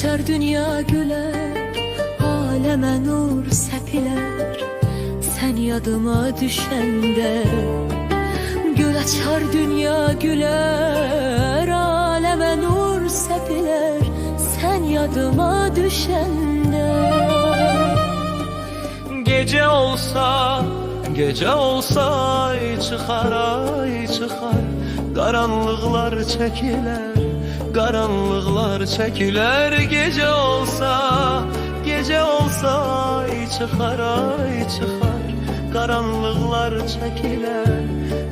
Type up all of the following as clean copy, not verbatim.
açar dünya güler, aleme nur sepiler. Sen yadıma düşende. Gül açar dünya güler, aleme nur sepiler. Sen yadıma düşende. Gece olsa, gece olsa ay çıkar, ay çıkar. Karanlıklar çekiler, karanlıklar çekiler. Gece olsa, gece olsa ay çıkar, ay çıkar. Karanlıklar çekiler,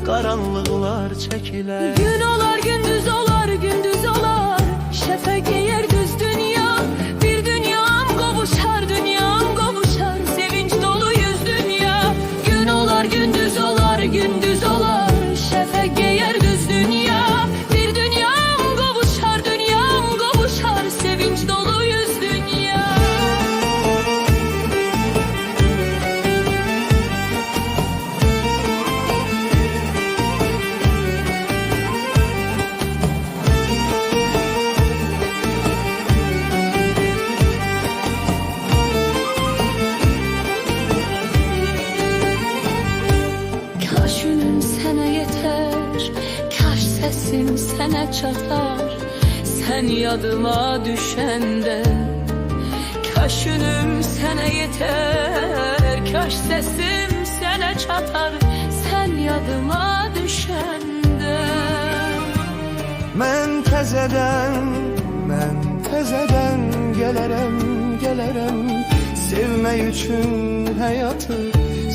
karanlıklar çekiler. Gün olar gündüz olar, gündüz olar. Şefek giyer düz dünya. Bir dünyam kavuşar, dünyam kavuşar. Sevinç dolu yüz dünya. Gün olar gündüz olar, gündüz olar. Şefek giyer düz dünya. Bir dünyam kavuşar, dünyam kavuşar. Sevinç dolu yüz dünya. Kaş ünüm sana yeter, kaş sesim sana çatar. Sen yadıma düşende. Kaş ünüm sana yeter, kaş sesim sana çatar. Sen yadıma düşende. Mən təzədən gələrəm, gələrəm. Sevmək üçün həyatı,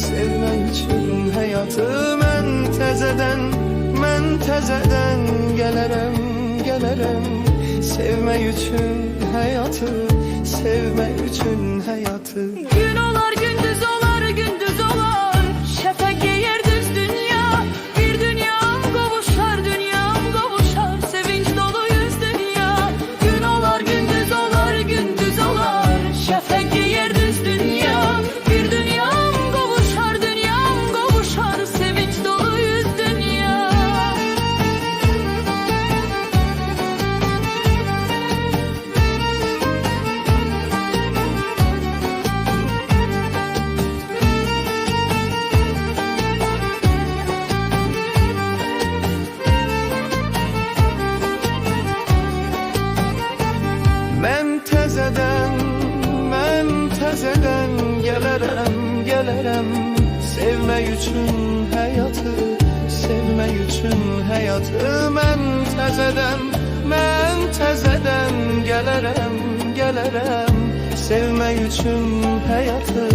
sevmək üçün həyatı. Mən təzədən gələrəm, gələrəm. Sevmək üçün həyatı, sevmək üçün həyatı. Gün olar gündüz olar, gündüz olar. Şefek giyer düz dünya. Bir dünyam kavuşar, dünyam kavuşar. Sevinç dolu yüz dünya. Gün olar gündüz olar, gündüz olar. Şefek giyer düz dünya. Bir dünyam kavuşar, dünyam kavuşar. Sevinç dolu yüz dünya. Mən təzədən gələrəm, gələrəm. Sevmək üçün həyatı, sevmək üçün həyatı. Mən təzədən gələrəm, gələrəm. Sevmək üçün həyatı,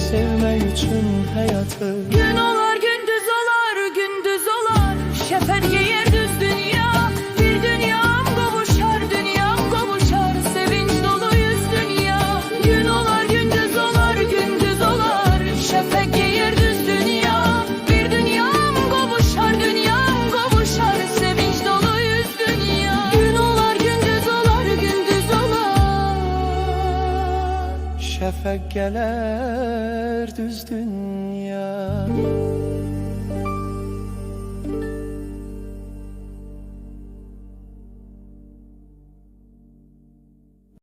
sevmək üçün həyatı. Gün olar gündüz olar, gündüz olar. Şefek giyer düz dünya. Bir dünyam kavuşar, dünyam kavuşar. Sevinç dolu yüz dünya. Gün olar gündüz olar, gündüz olar. Şefek giyer düz dünya. Bir dünyam kavuşar, dünyam kavuşar. Sevinç dolu yüz dünya. Gün olar gündüz olar, gündüz olar. Şəfəq gələr düz dünya.